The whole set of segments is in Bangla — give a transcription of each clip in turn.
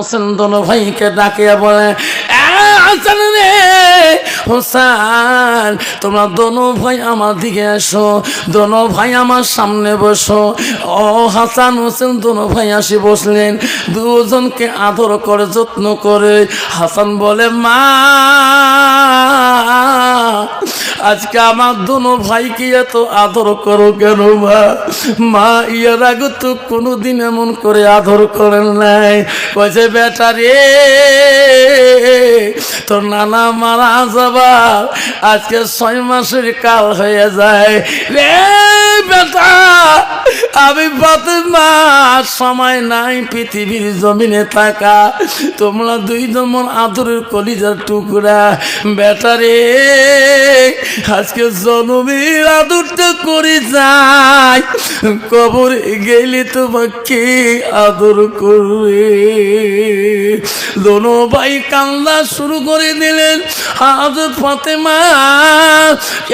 হোসেন দোনো ভাইকে ডাকে বলে, হাসান রে, হোসেন, তোমরা দোনো ভাই আমার দিকে এসো, দোনো ভাই আমার সামনে বসো। ও হাসান হোসেন দোনো ভাই আসি বসলেন, দুজনকে আদর করে যত্ন করে। হাসান বলে, মা, আজকে আমার দোনো ভাইকে এত আদর করো কেন মা? মা ইয়ার আগে তো কোনোদিন এমন করে আদর করেন নাই। কইছে, বেটা রে, তোর নানা মারা যাবা আজকে 6 মাসের কাল হয়ে যায় রে বেটা। আমি ফাতেমা, সময় নাই পৃথিবীর জমিনে থাকা, তোমরা 2 জন আদরের কলিজার টুকরা। বেটা রে, আজকে জনমের আদরটা করে যাই, কবরে গেলে তোমাকে আদর করবে। দোনো ভাই কান্না শুরু করে দিলেন। হযরত ফাতেমা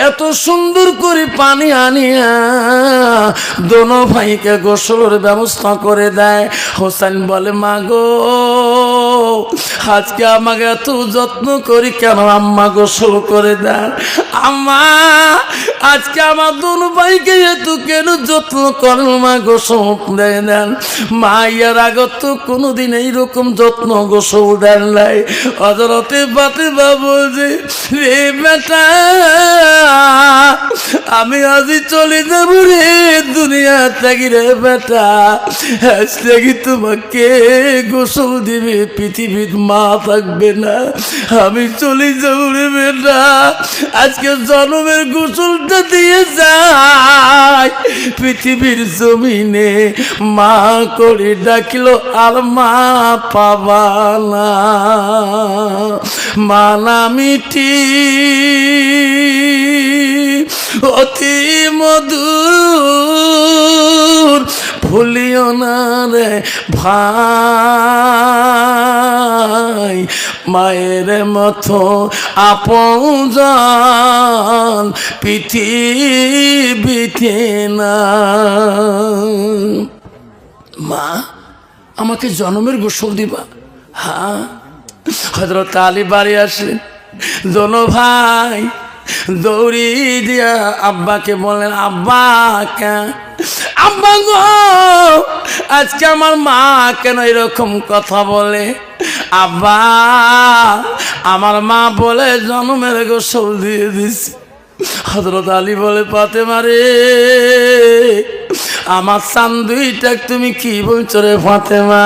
এত সুন্দর করে পানি আনিয়া দোনো ভাইকে গোসলের ব্যবস্থা করে দেয়। হোসেন বলে, মা গো, আজকে আমাকে এত যত্ন করি কেন আম্মা গোসল করে দেন? আম্মা, আজকে আমার দোনো ভাইকে এত কেন যত্ন করেন মা, গোসল দেয় দেন? মা ইয়ার আগে তো কোনোদিন এইরকম যত্ন গোসল দেন নাই। হযরতে ফাতেমা বলছে, রে বেটা, আমি আজই চলে যাব রে দুনিয়া থেকে রে বেটা। আজ থেকে তোমাকে গোসল দিবে পৃথিবীর মা থাকবে না, আমি চলে যাব রে বেটা। আজকে জন্মের গোসলটা দিয়ে যায় পৃথিবীর জমিনে মা করে ডাকিল আর মা পাবা না। মা নামিটি অতি মধুর, ভুলিও না রে ভাই, মায়ের মতো আপনজন পৃথিবীতে না। মা, আমাকে জন্মের গোসল দিবা? হ্যাঁ। হযরত আলী বাড়ি আসলেন, দোনো ভাই দৌড়ি দিয়া আব্বাকে বলেন, আব্বা, আব্বা গো, আজকে আমার মা কেন এরকম কথা বলে? আব্বা, আমার মা বলে জন্মের গোসল দিয়ে দিছে। হযরত আলী বলে, ফাতেমা রে, আমার চান দুইটা তুমি কি বলছো রে ফাতেমা?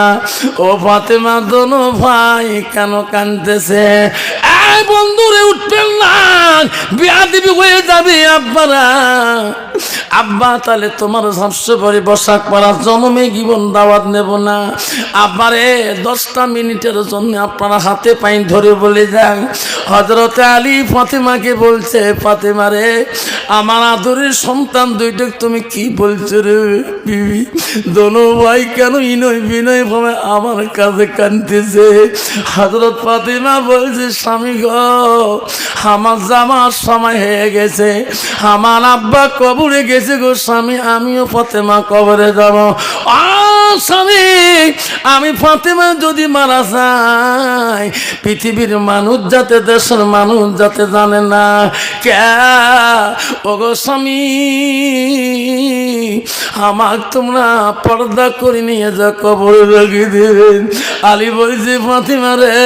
ও ফাতেমা, দোনো ভাই কেন কাঁদতেছে? বন্ধুরে উঠবেন না, বিয়াদবি হয়ে যাবে আব্বারা। আব্বা, তাহলে তোমার সবচেয়ে পরে বসাক পাড়া জন্মে জীবন দাওয়াত নেব না। আব্বারে 10টা মিনিটের জন্য আপনারা হাতে পাইন ধরে বলে যান। হযরতে আলী ফাতেমাকে বলছে, ফাতেমা রে, আমার আদরের সন্তান দুইটা তুমি কি বলছো রে বিবি? দোনো ভাই কেন ইনয় বিনয় ভাবে আমার কাছে কাঁদতেছে? হযরত ফাতেমা বলছে, স্বামী গো, আমার যাওয়ার সময় হয়ে গেছে, আমার আব্বা কবরে গেছে গো স্বামী, আমিও ফাতেমা কবরে যাব। স্বামী, আমি ফাতেমা যদি মারা যাই, পৃথিবীর মানুষ যাতে, দেশের মানুষ যাতে জানে না। কে ওগো স্বামী, আমার তোমরা পর্দা করে নিয়ে যা কবরে রেখে দেবেন। আলী বলছে, ফাতেমা রে,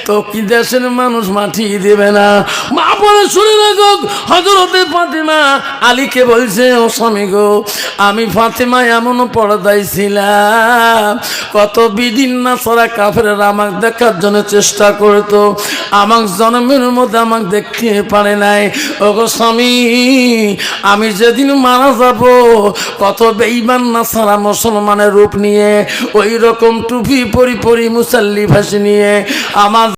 তো কি দেশের মানুষ মাটি দেবে না? মা বলে, শুনে রাখো। হযরতে ফাতেমা আলীকে বলছে, ও স্বামী গো, আমি ফাতেমা এমন পর্দায় ছিলাম, কত বিদিন না সারা কাফেররা আমাকে দেখার জন্য চেষ্টা করতো, আমার জন্মের মধ্যে আমাকে দেখতে পারে নাই। ওগো স্বামী, আমি যেদিন মারা যাব, কত বেঈমান না সারা মুসলমানের রূপ নিয়ে, ওই রকম টুপি পরি পরি মুসাল্লি ভাসি নিয়ে আমার